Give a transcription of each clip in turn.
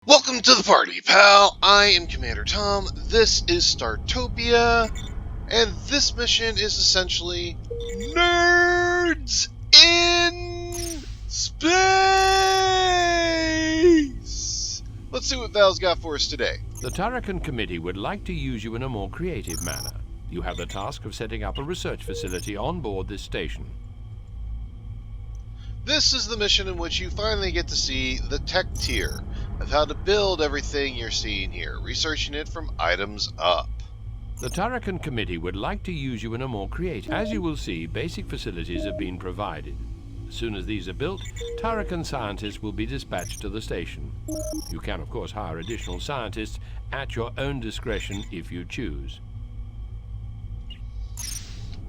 Welcome to the party, pal! I am Commander Tom, this is Startopia, and this mission is essentially Nerds in Space! Let's see what Val's got for us today. The Tarakan Committee would like to use you in a more creative manner. You have the task of setting up a research facility on board this station. This is the mission in which you finally get to see the tech tier of how to build everything you're seeing here, researching it from items up. The Tarakan Committee would like to use you in a more creative... As you will see, basic facilities have been provided. As soon as these are built, Tarakan scientists will be dispatched to the station. You can, of course, hire additional scientists at your own discretion if you choose.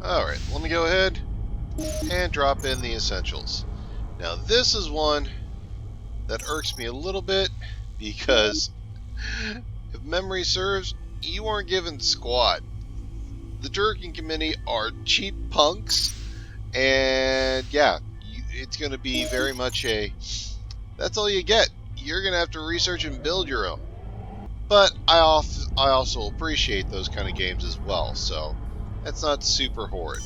Alright, let me go ahead and drop in the essentials. Now this is one that irks me a little bit because if memory serves, you weren't given squat. The Jerking Committee are cheap punks, and yeah, it's going to be very much that's all you get. You're going to have to research and build your own. But I also appreciate those kind of games as well, so that's not super horrid.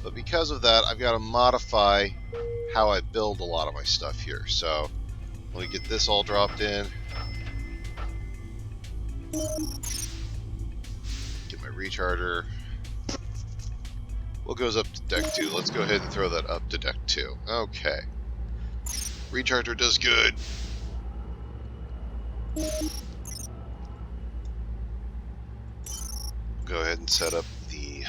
But because of that, I've got to modify how I build a lot of my stuff here. So let me get this all dropped in. Get my recharger. What goes up to deck 2? Let's go ahead and throw that up to deck 2. Okay. Recharger does good. Go ahead and set up the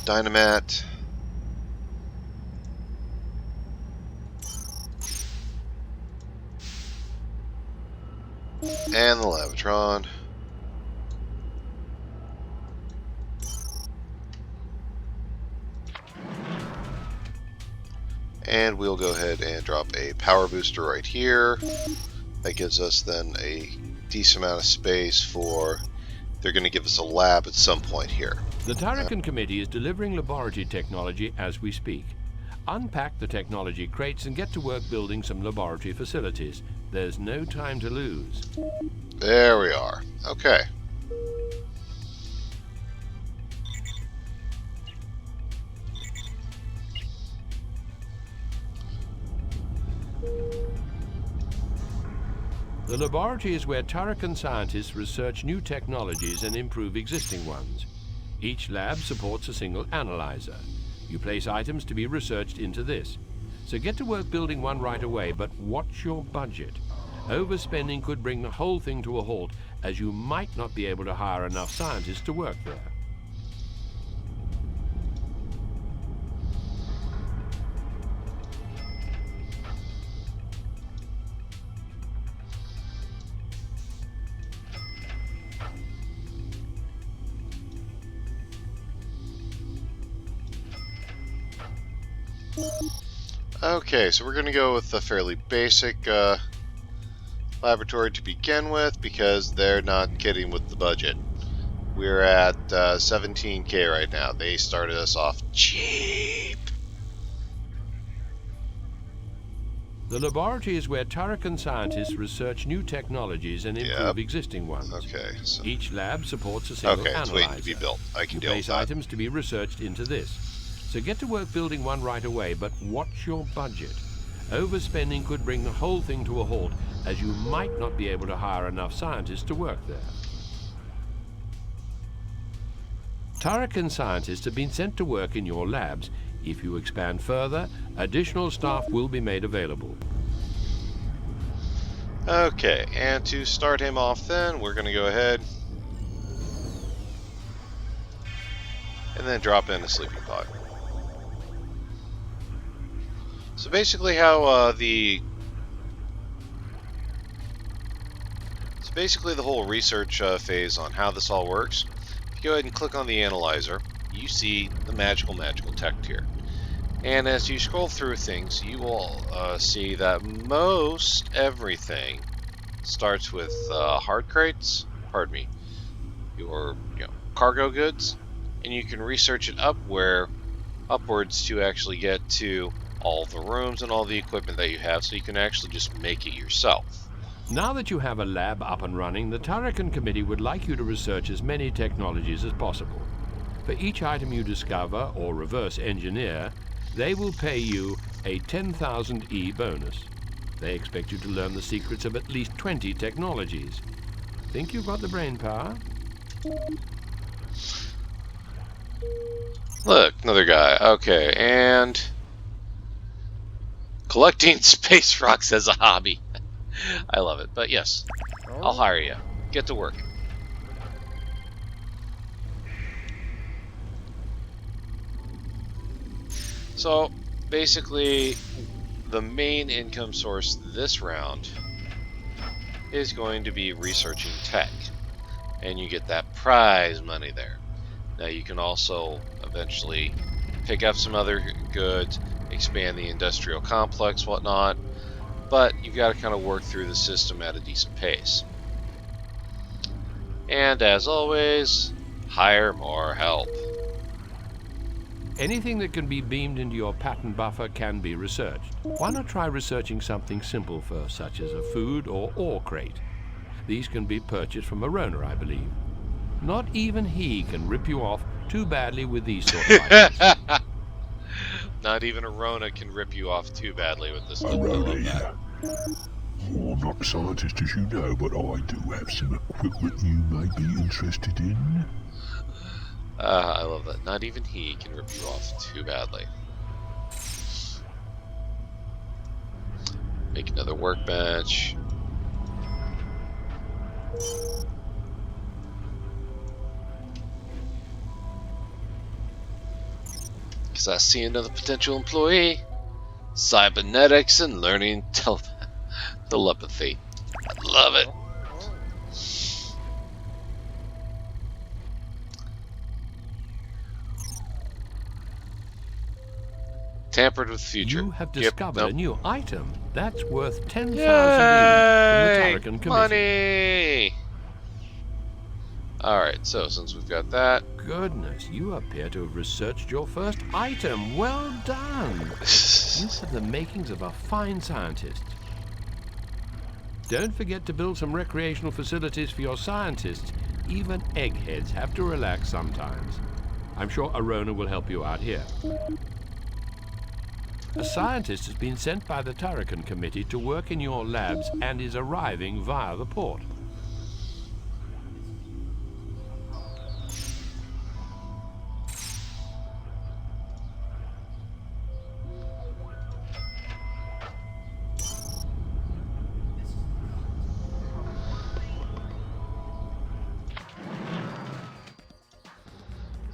Dynamat. And the Lavatron. And we'll go ahead and drop a power booster right here. That gives us then a decent amount of space for... They're going to give us a lab at some point here. The Tarakan Committee is delivering laboratory technology as we speak. Unpack the technology crates and get to work building some laboratory facilities. There's no time to lose. There we are. Okay. The laboratory is where Tarakan scientists research new technologies and improve existing ones. Each lab supports a single analyzer. You place items to be researched into this. So get to work building one right away, but watch your budget. Overspending could bring the whole thing to a halt, as you might not be able to hire enough scientists to work there. Okay, so we're going to go with a fairly basic laboratory to begin with because they're not kidding with the budget. We're at 17K right now. They started us off cheap. The laboratory is where Tarakan scientists research new technologies and improve existing ones. Okay. So Each lab supports a single it's analyzer. waiting to be built. I can You deal with place that. items to be researched into this. So get to work building one right away, but watch your budget. Overspending could bring the whole thing to a halt, as you might not be able to hire enough scientists to work there. Tarakan scientists have been sent to work in your labs. If you expand further, additional staff will be made available. Okay, and to start him off then, we're going to go ahead and then drop in a sleeping pod. So basically how the whole research phase on how this all works, if you go ahead and click on the analyzer, you see the magical tech tier. And as you scroll through things, you will see that most everything starts with hard crates, your cargo goods, and you can research it upwards to actually get to all the rooms and all the equipment that you have, so you can actually just make it yourself. Now that you have a lab up and running, the Tarakan Committee would like you to research as many technologies as possible. For each item you discover or reverse engineer, they will pay you a 10,000 E bonus. They expect you to learn the secrets of at least 20 technologies. Think you've got the brain power? Look, another guy. Okay, and collecting space rocks as a hobby. I love it. But yes, I'll hire you. Get to work. So, basically, the main income source this round is going to be researching tech. And you get that prize money there. Now you can also eventually pick up some other goods, expand the industrial complex, whatnot, but you've got to kind of work through the system at a decent pace. And as always, hire more help. Anything that can be beamed into your pattern buffer can be researched. Why not try researching something simple first, such as a food or ore crate? These can be purchased from Arona, I believe. Not even he can rip you off too badly with these sort of items. Not even Arona can rip you off too badly with this stuff. I love that. I'm not a scientist, as you know, but I do have some equipment you may be interested in. I love that. Not even he can rip you off too badly. Make another workbench. Because I see another potential employee. Cybernetics and learning telepathy. I love it. Tampered with the future. You have discovered a new item that's worth 10,000 E from the Tarakan Committee. Money! Alright, so since we've got that... Goodness, you appear to have researched your first item. Well done. You have the makings of a fine scientist. Don't forget to build some recreational facilities for your scientists. Even eggheads have to relax sometimes. I'm sure Arona will help you out here. A scientist has been sent by the Tarakan Committee to work in your labs and is arriving via the port.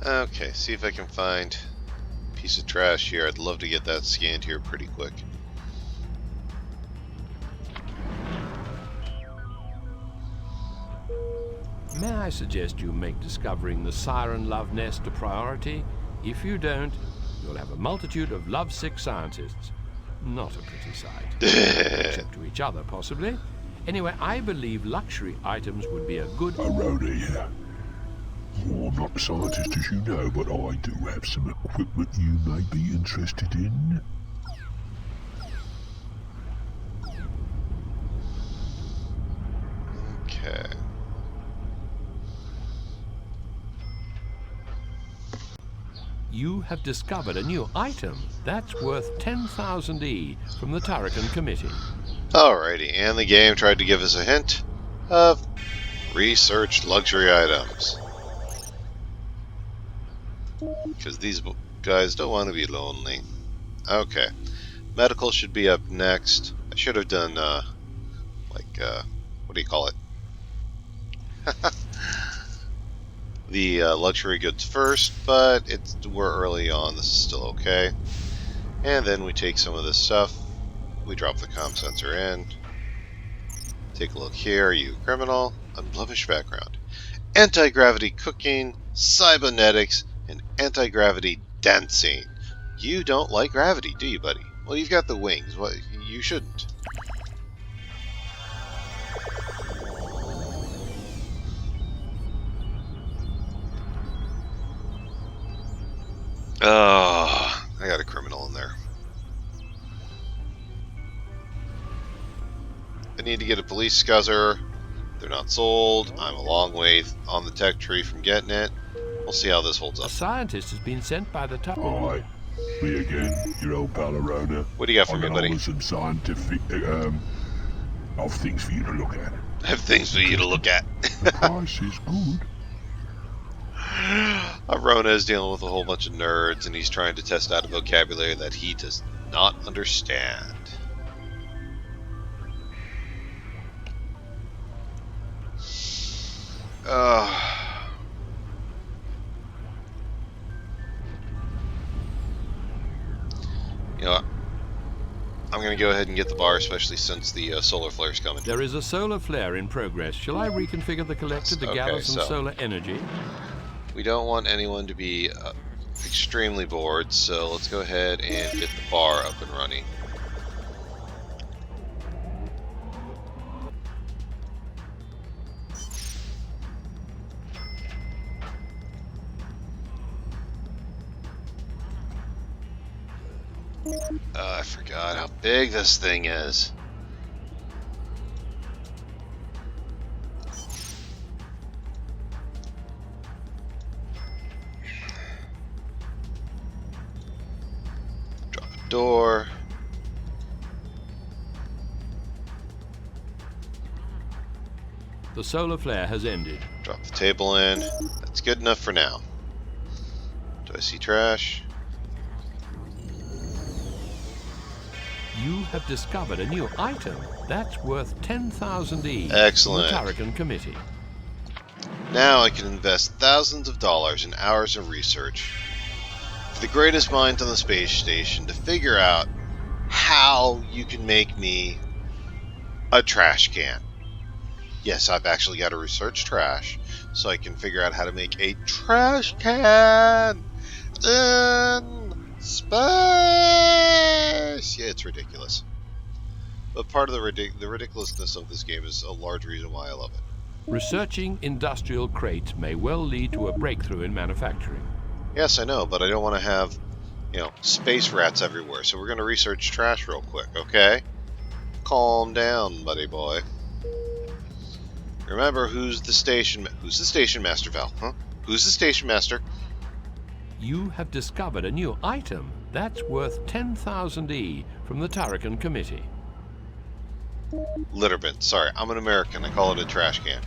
Okay, see if I can find a piece of trash here. I'd love to get that scanned here pretty quick. May I suggest you make discovering the Siren Love Nest a priority? If you don't, you'll have a multitude of lovesick scientists. Not a pretty sight. Except to each other, possibly. Anyway, I believe luxury items would be a good... Arona here. I'm not a scientist, as you know, but I do have some equipment you may be interested in. Okay. You have discovered a new item that's worth 10,000 E from the Tarakan Committee. Alrighty, and the game tried to give us a hint of research luxury items. Because these guys don't want to be lonely. Okay. Medical should be up next. I should have done, what do you call it? The luxury goods first, but we're early on. This is still okay. And then we take some of this stuff. We drop the comm sensor in. Take a look here. Are you a criminal? Unblemished background. Anti-gravity cooking, cybernetics, and anti-gravity dancing. You don't like gravity, do you, buddy? Well, you've got the wings. Well, you shouldn't. Oh, I got a criminal in there. I need to get a police scuzzer. They're not sold. I'm a long way on the tech tree from getting it. We'll see how this holds A up. scientist has been sent by the top. Alright, me again, your old pal Arona. What do you got for me, buddy? With some scientific, of things for you to look at. I have things for you to look at. The price is good. Rona is dealing with a whole bunch of nerds, and he's trying to test out a vocabulary that he does not understand. You know what? I'm going to go ahead and get the bar, especially since the solar flare's coming. There is a solar flare in progress. Shall I reconfigure the collector to gather some solar energy? We don't want anyone to be extremely bored, so let's go ahead and get the bar up and running. I forgot how big this thing is. Drop a door. The solar flare has ended. Drop the table in. That's good enough for now. Do I see trash? You have discovered a new item that's worth 10,000 E. Excellent. From the Tarakan Committee. Now I can invest thousands of dollars in hours of research for the greatest minds on the space station to figure out how you can make me a trash can. Yes, I've actually got to research trash so I can figure out how to make a trash can in space. Yeah, it's ridiculous. But part of the ridiculousness of this game is a large reason why I love it. Researching industrial crates may well lead to a breakthrough in manufacturing. Yes, I know, but I don't want to have, space rats everywhere. So we're going to research trash real quick, okay? Calm down, buddy boy. Remember, who's the station master, Val? Huh? Who's the station master? You have discovered a new item that's worth 10,000 E from the Tarakan Committee. Litter bin. Sorry, I'm an American. I call it a trash can.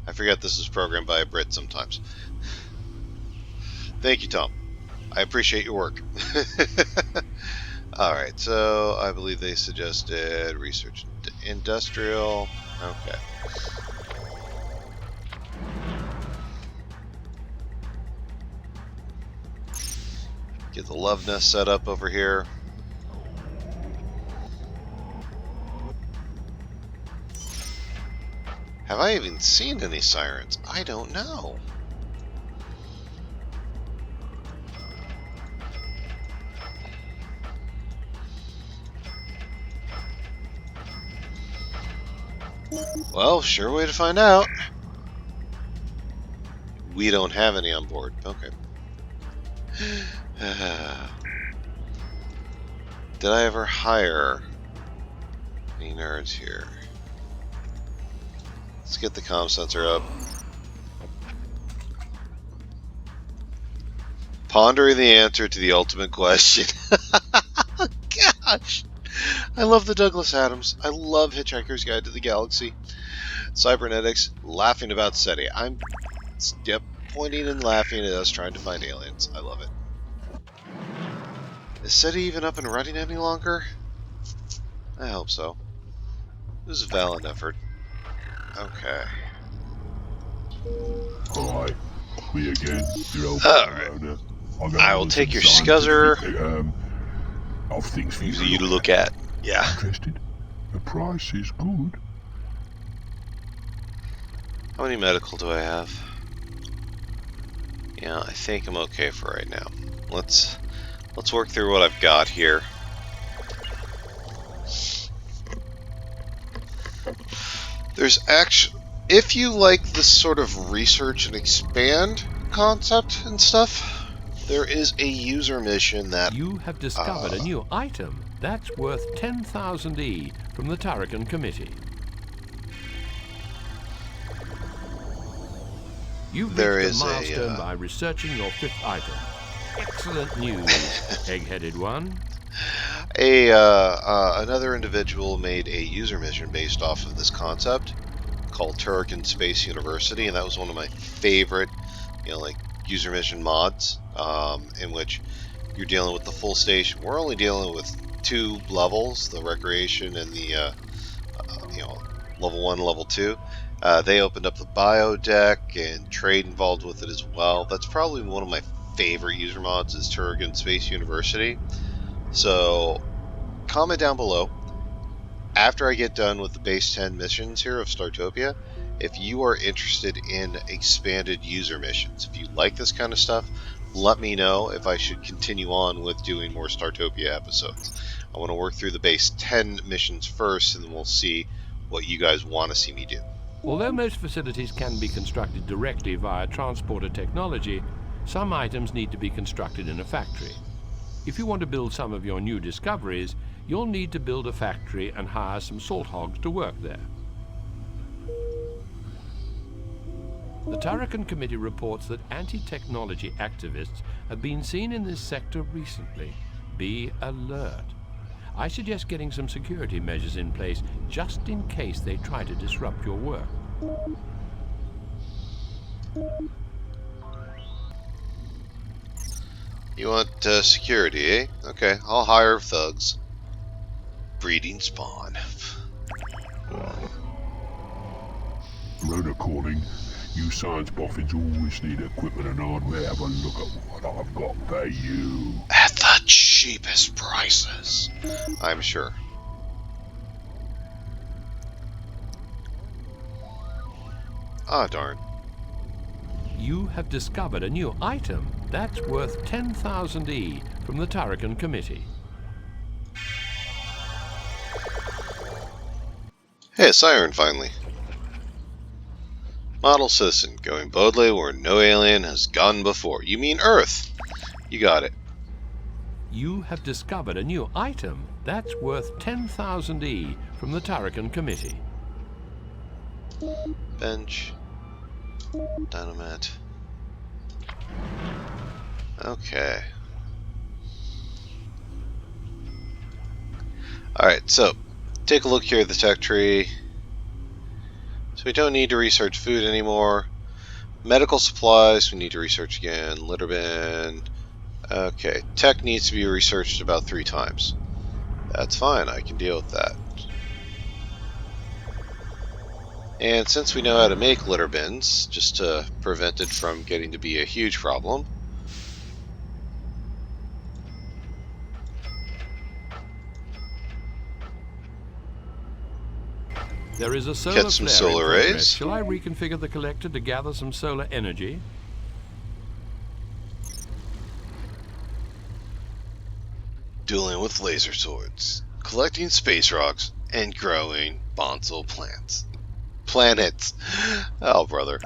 I forget this is programmed by a Brit sometimes. Thank you, Tom. I appreciate your work. Alright, so I believe they suggested research industrial. Okay. Get the love nest set up over here. Have I even seen any sirens? I don't know. Well, sure way to find out. We don't have any on board. Okay. Did I ever hire any nerds here? Let's get the comm sensor up. Pondering the answer to the ultimate question. Gosh! I love the Douglas Adams. I love Hitchhiker's Guide to the Galaxy. Cybernetics laughing about SETI. I'm pointing and laughing at us trying to find aliens. I love it. Is SETI even up and running any longer? I hope so. This is a valiant effort. Okay. Alright, me again, your old Alright. I will take your scuzzer. Of things for you to look at. Yeah. Interested? The price is good. How many medical do I have? Yeah, I think I'm okay for right now. Let's work through what I've got here. There's actually, if you like this sort of research and expand concept and stuff, there is a user mission that you have discovered a new item that's worth 10,000 E from the Tarakan Committee. You've there reached a is milestone by researching your 5th item. Excellent news, egg-headed one. another individual made a user mission based off of this concept called Turrican Space University, and that was one of my favorite, like user mission mods, in which you're dealing with the full station. We're only dealing with 2 levels, the recreation and the level 1, level 2. They opened up the bio deck and trade involved with it as well. That's probably one of my favorite user mods is Turrican Space University. So comment down below after I get done with the base 10 missions here of Startopia, if you are interested in expanded user missions. If you like this kind of stuff, let me know if I should continue on with doing more Startopia episodes. I want to work through the base 10 missions first, and then we'll see what you guys want to see me do. Although most facilities can be constructed directly via transporter technology, some items need to be constructed in a factory. If you want to build some of your new discoveries, you'll need to build a factory and hire some salt hogs to work there. The Turrican Committee reports that anti-technology activists have been seen in this sector recently. Be alert. I suggest getting some security measures in place just in case they try to disrupt your work. You want security, eh? Okay, I'll hire thugs. Breeding spawn. Runner calling. You science boffins always need equipment and hardware. Have a look at what I've got for you. At the cheapest prices, I'm sure. Ah, darn. You have discovered a new item that's worth 10,000 E from the Turrican Committee. Hey, a siren finally. Model citizen, going boldly where no alien has gone before. You mean Earth? You got it. You have discovered a new item that's worth 10,000 E from the Turrican Committee. Bench. Dynamite. Okay. Alright, so take a look here at the tech tree. So we don't need to research food anymore. Medical supplies, we need to research again. Litter bin. Okay, tech needs to be researched about 3 times. That's fine, I can deal with that. And since we know how to make litter bins, just to prevent it from getting to be a huge problem, There is a solar get some flare solar in progress. rays. Shall I reconfigure the collector to gather some solar energy? Dueling with laser swords, collecting space rocks, and growing bonsal plants. Planets! Oh, brother.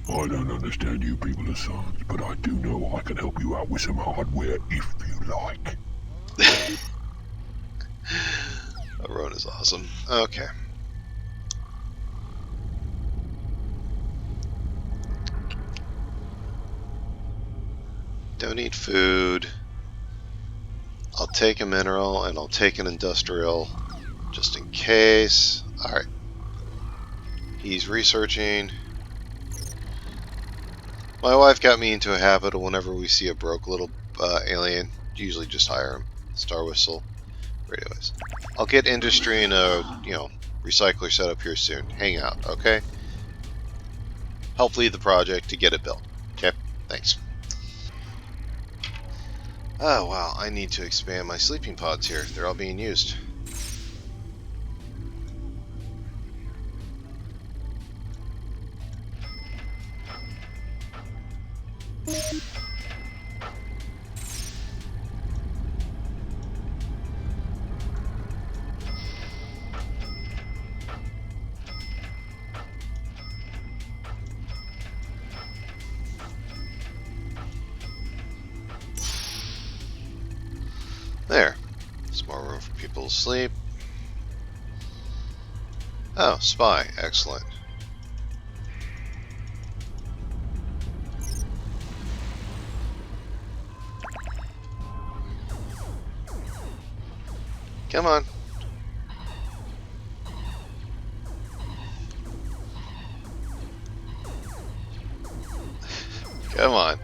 I don't understand you people of science, but I do know I can help you out with some hardware if you like. Ron is awesome. Okay. Don't need food. I'll take a mineral and I'll take an industrial just in case. Alright. He's researching. My wife got me into a habit of whenever we see a broke little alien, usually just hire him. Star whistle. Anyways, I'll get industry and a recycler set up here soon. Hang out, okay? Help lead the project to get it built. Okay, thanks. Oh wow, I need to expand my sleeping pods here. They're all being used. There. Some more room for people to sleep. Oh, spy. Excellent. Come on. Come on.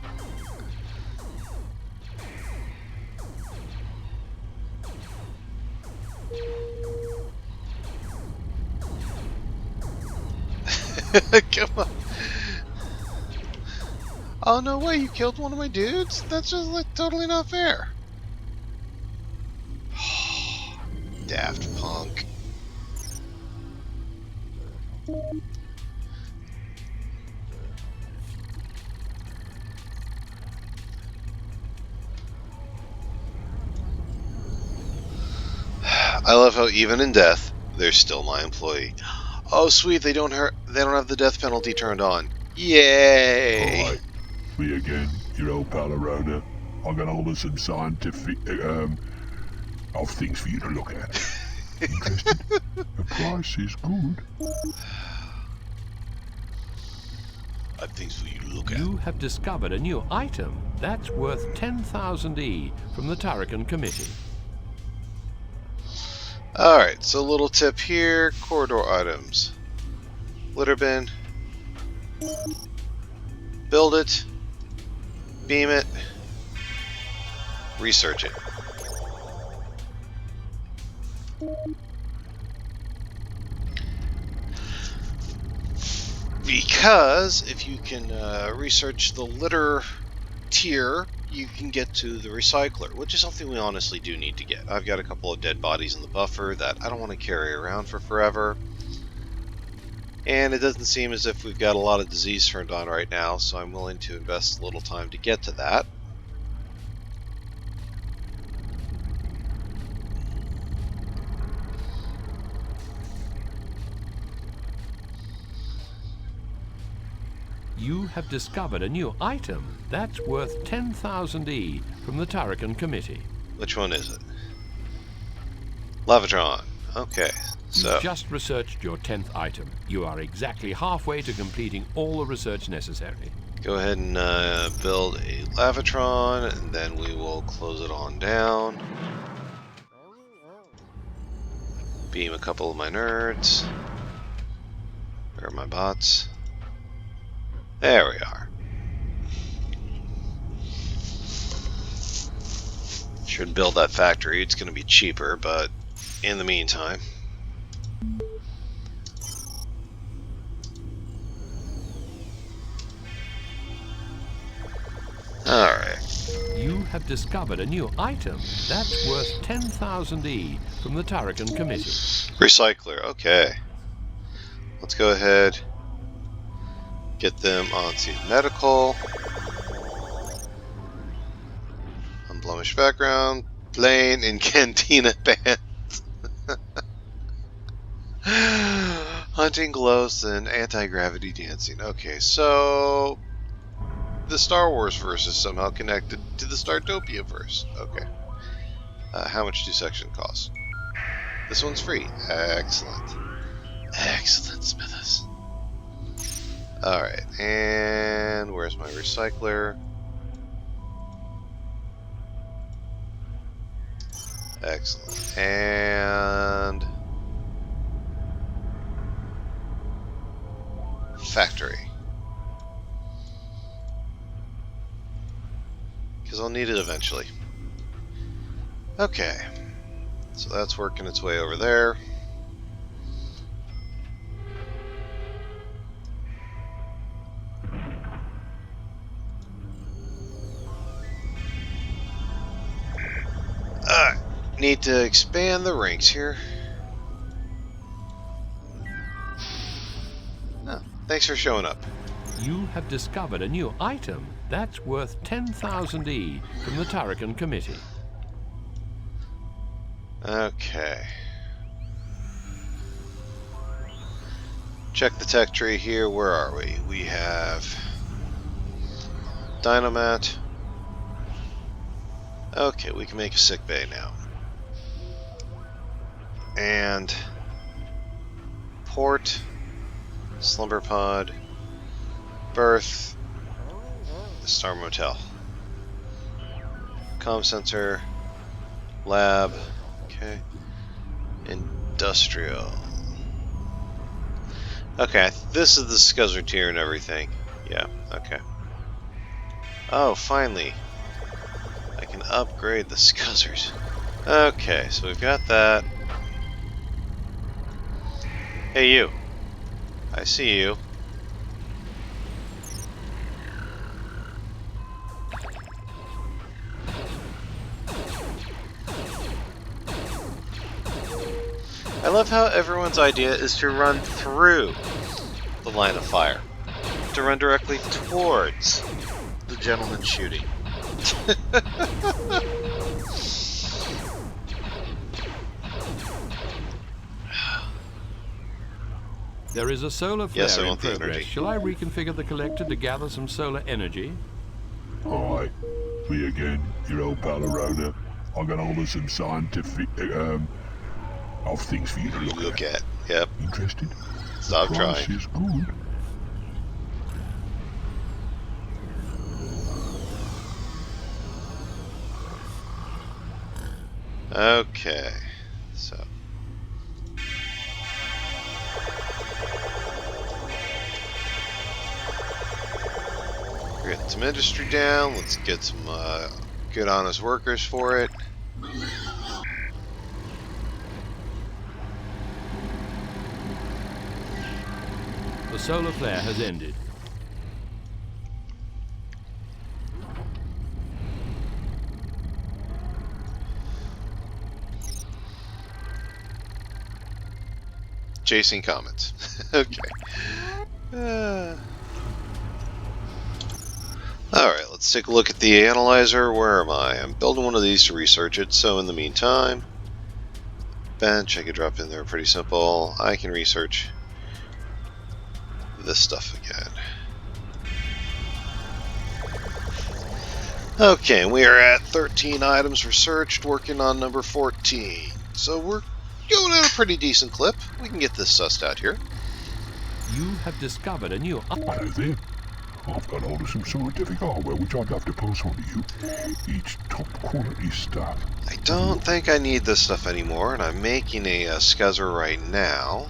Come on. Oh, no way, you killed one of my dudes? That's just like totally not fair. Daft punk. I love how even in death, they're still my employee. Oh, sweet, they don't have the death penalty turned on. Yay! Alright, me again, your old pal Arona. I got hold of some scientific, of things for you to look at. Interested? The price is good. I've things for you to look at. You have discovered a new item that's worth 10,000 E from the Tarakan Committee. Alright, so little tip here, corridor items. Litter bin. Build it. Beam it. Research it. Because if you can research the litter tier, you can get to the recycler, which is something we honestly do need to get. I've got a couple of dead bodies in the buffer that I don't want to carry around for forever. And it doesn't seem as if we've got a lot of disease turned on right now, so I'm willing to invest a little time to get to that. You have discovered a new item that's worth 10,000 E from the Tarakan Committee. Which one is it? Lavatron. Okay, so You've just researched your 10th item. You are exactly halfway to completing all the research necessary. go ahead and build a Lavatron, and then we will close it on down. Beam a couple of my nerds. Where are my bots? There we are. Should build that factory. It's going to be cheaper, but in the meantime. Alright. You have discovered a new item that's worth 10,000 E from the Tarakan Committee. Recycler, okay. Let's go ahead. Get them onto medical. Unblemished background. Plane and cantina band. Hunting glows and anti-gravity dancing. Okay, so the Star Wars verse is somehow connected to the Startopia verse. Okay. How much do section cost? This one's free. Excellent. Excellent, Smithers. Alright, and where's my recycler? Excellent. And factory. Because I'll need it eventually. Okay. So that's working its way over there. Need to expand the ranks here. Oh, thanks for showing up. You have discovered a new item that's worth 10,000 E from the Tarakan Committee. Okay. Check the tech tree here. Where are we? We have Dynamat. Okay, we can make a sick bay now. And port, slumber pod, berth, the Star Motel, comm sensor, lab, okay, industrial. Okay, this is the scuzzer tier and everything. Yeah, okay. Oh, finally. I can upgrade the scuzzers. Okay, so we've got that. Hey, you. I see you. I love how everyone's idea is to run through the line of fire. To run directly towards the gentleman shooting. There is a solar flare Yes, I in want the progress. energy. Shall I reconfigure the collector to gather some solar energy? Hi, me again, your old pal Arona. I got hold of some scientific, of things for you to look at. Yep. Interested? Stop The price trying. is good. Okay. So. We're getting some industry down. Let's get some good honest workers for it. The solar flare has ended. Chasing comets. Okay. Alright, let's take a look at the analyzer. Where am I? I'm building one of these to research it, so in the meantime, bench, I can drop in there pretty simple. I can research this stuff again. Okay, we are at 13 items researched, working on number 14. So we're going at a pretty decent clip. We can get this sussed out here. You have discovered a new... Hello there. I've got hold of some scientific hardware which I'd love to pass on to you. It's top quality stuff. I don't think I need this stuff anymore, and I'm making a scuzzer right now.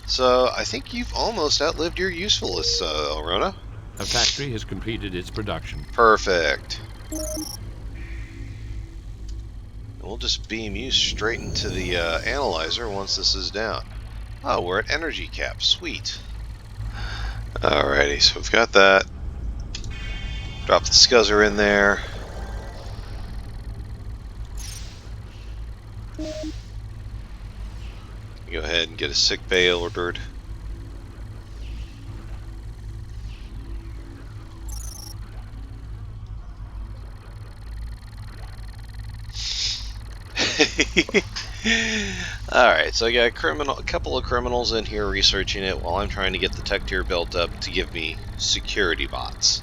So I think you've almost outlived your usefulness, Elrona. A factory has completed its production. Perfect. We'll just beam you straight into the analyzer once this is down. Oh, we're at energy cap. Sweet. Alrighty, so we've got that. Drop the scuzzer in there. Go ahead and get a sick bay ordered. Alright, so I got a couple of criminals in here researching it while I'm trying to get the tech tier built up to give me security bots.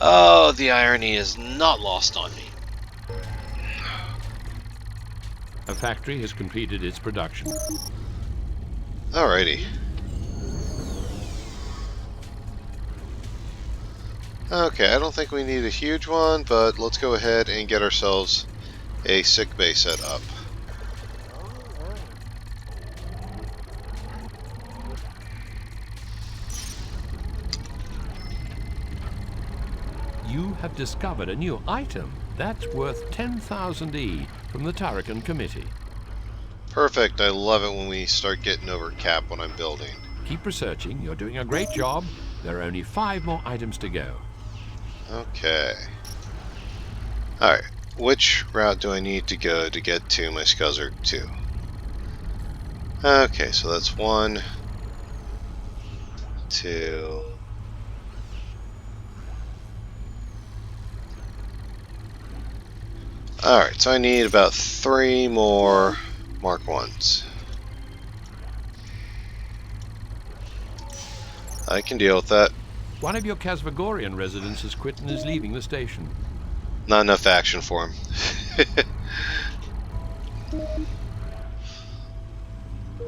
Oh, the irony is not lost on me. A factory has completed its production. Alrighty. Okay, I don't think we need a huge one, but let's go ahead and get ourselves a sick bay set up. You have discovered a new item that's worth 10,000 E from the Tarakan Committee. Perfect, I love it when we start getting over cap when I'm building. Keep researching, you're doing a great job. There are only 5 more items to go. Okay. Alright, which route do I need to go to get to my scuzzer 2? Okay, so that's 1, 2... Alright, so I need about 3 more Mark 1s. I can deal with that. One of your Kasvagorian residents has quit and is leaving the station. Not enough action for him.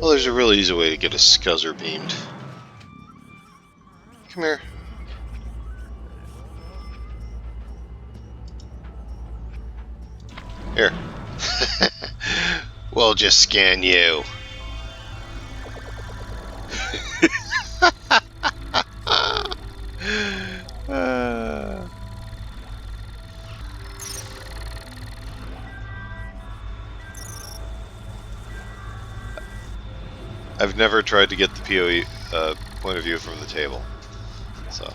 Well, there's a really easy way to get a scuzzer beamed. Come here. Here. We'll just scan you. I've never tried to get the POE point of view from the table, so.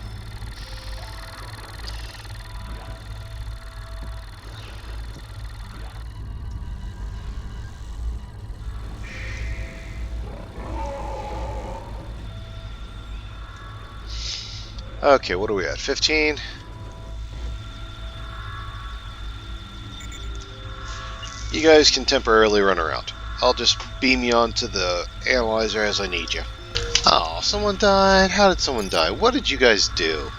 Okay, what are we at? 15? You guys can temporarily run around. I'll just beam you onto the analyzer as I need you. Oh, someone died? How did someone die? What did you guys do?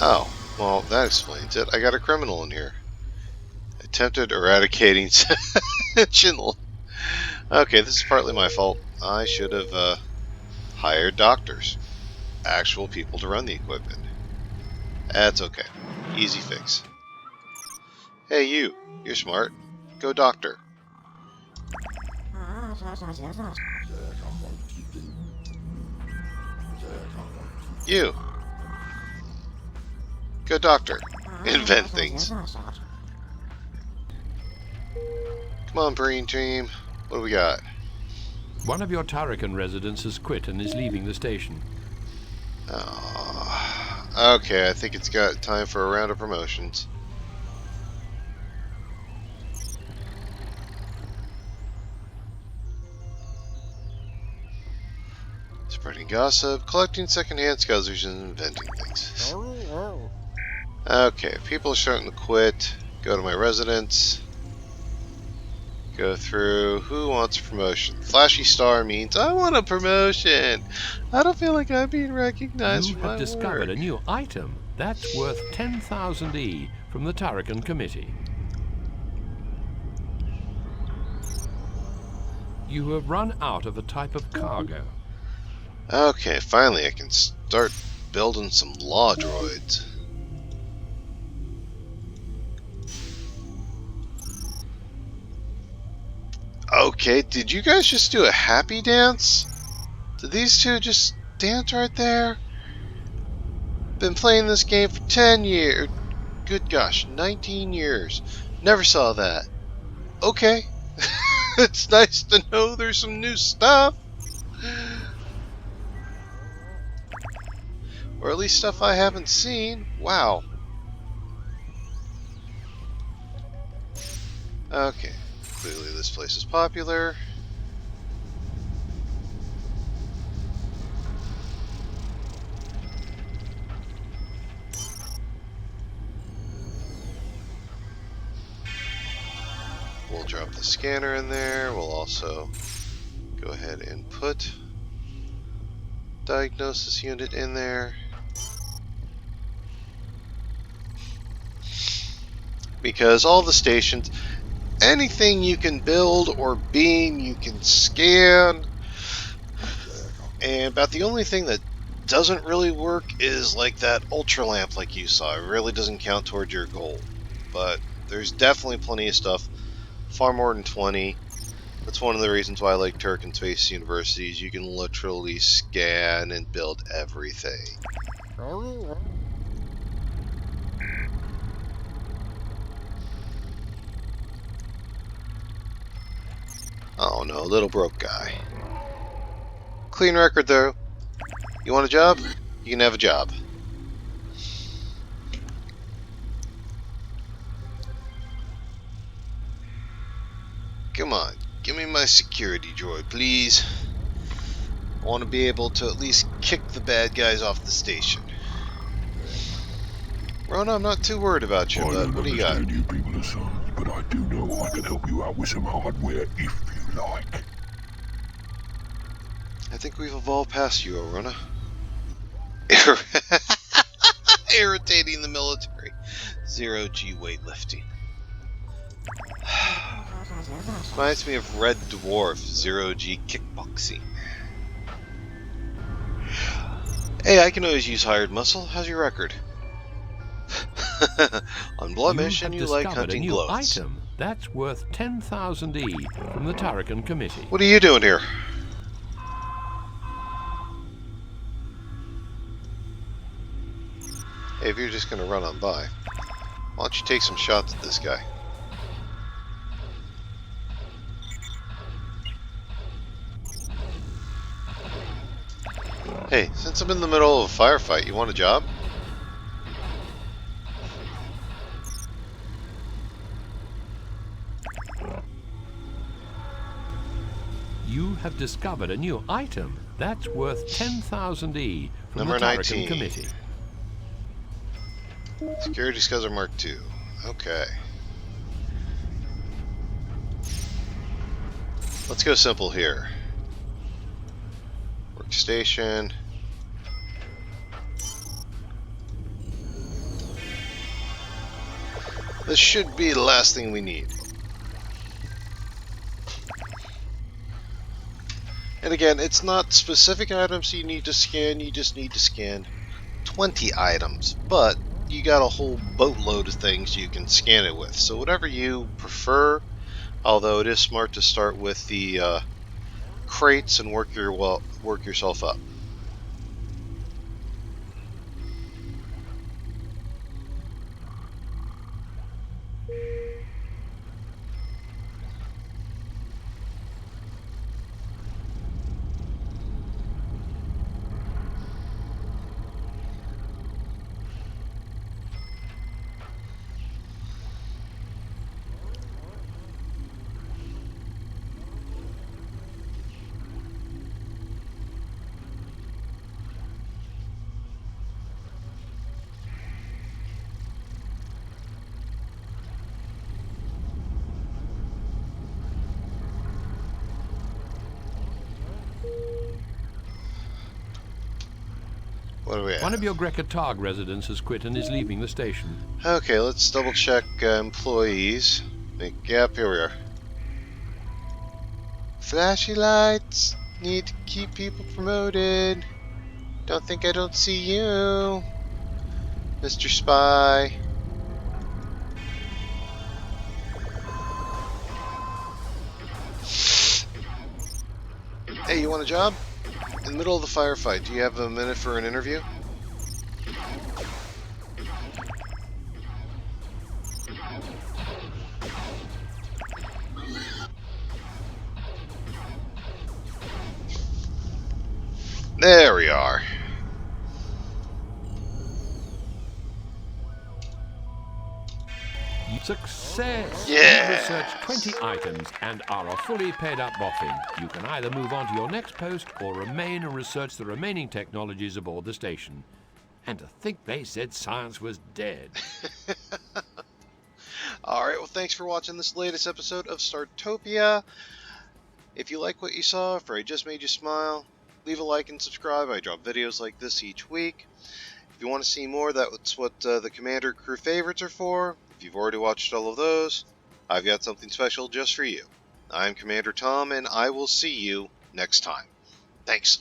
Oh, well, that explains it. I got a criminal in here. Attempted eradicating sentinel. Okay, this is partly my fault. I should have hired doctors. Actual people to run the equipment. That's okay. Easy fix. Hey, you. You're smart. Go doctor. You. Go doctor. Invent things. Come on, brain team. What do we got? One of your Tarakan residents has quit and is leaving the station. Oh, okay, I think it's got time for a round of promotions. Spreading gossip, collecting secondhand scuzzers, and inventing things. Okay, people are starting to quit. Go to my residence. Go through. Who wants a promotion? Flashy star means I want a promotion. I don't feel like I'm being recognized You for have my discovered work. a new item that's worth 10,000 E from the Tarakan Committee. You have run out of a type of cargo. Okay, finally I can start building some law droids. Okay, did you guys just do a happy dance? Did these two just dance right there? Been playing this game for 10 years. Good gosh, 19 years. Never saw that. Okay. It's nice to know there's some new stuff. Or at least stuff I haven't seen. Wow. Okay. Clearly this place is popular. We'll drop the scanner in there. We'll also go ahead and put diagnosis unit in there. Because all the stations, anything you can build or beam, you can scan. And about the only thing that doesn't really work is like that ultra lamp like you saw. It really doesn't count towards your goal. But there's definitely plenty of stuff. Far more than 20. That's one of the reasons why I like Turk Space Universities. You can literally scan and build everything. Oh no, little broke guy. Clean record though. You want a job? You can have a job. Come on, give me my security droid, please. I want to be able to at least kick the bad guys off the station. Rona, I'm not too worried about you, I but don't what do you got? understand you people as sons, but I do know I can help you out with some hardware if you like. I think we've evolved past you, Rona. irritating the military. 0G weightlifting. Reminds me of Red Dwarf. 0G kickboxing. Hey, I can always use hired muscle. How's your record? Unblemished, and you like discovered a hunting new gloves. item that's worth 10,000 E from the Tarakan Committee. What are you doing here? Hey, if you're just going to run on by, why don't you take some shots at this guy? Hey, since I'm in the middle of a firefight, you want a job? You have discovered a new item that's worth 10,000 E from Number the Tarakan 19. Committee. Security Scuzzer Mark II. Okay. Let's go simple here. Workstation. This should be the last thing we need. And again, it's not specific items you need to scan, you just need to scan 20 items. But you got a whole boatload of things you can scan it with. So whatever you prefer, although it is smart to start with the crates and work yourself up. What do we have? One of your Greka-Tog residents has quit and is leaving the station. Okay, let's double check employees. Yep, here we are. Flashy lights. Need to keep people promoted. Don't think I don't see you, Mr. Spy. Hey, you want a job? In the middle of the firefight, do you have a minute for an interview? There we are. Success! Yeah. You've researched 20 items and are a fully paid up boffin. You can either move on to your next post or remain and research the remaining technologies aboard the station. And to think they said science was dead. Alright, well thanks for watching this latest episode of Startopia. If you like what you saw, if I just made you smile, leave a like and subscribe. I drop videos like this each week. If you want to see more, that's what the Commander Crew Favorites are for. If you've already watched all of those, I've got something special just for you. I'm Commander Tom, and I will see you next time. Thanks.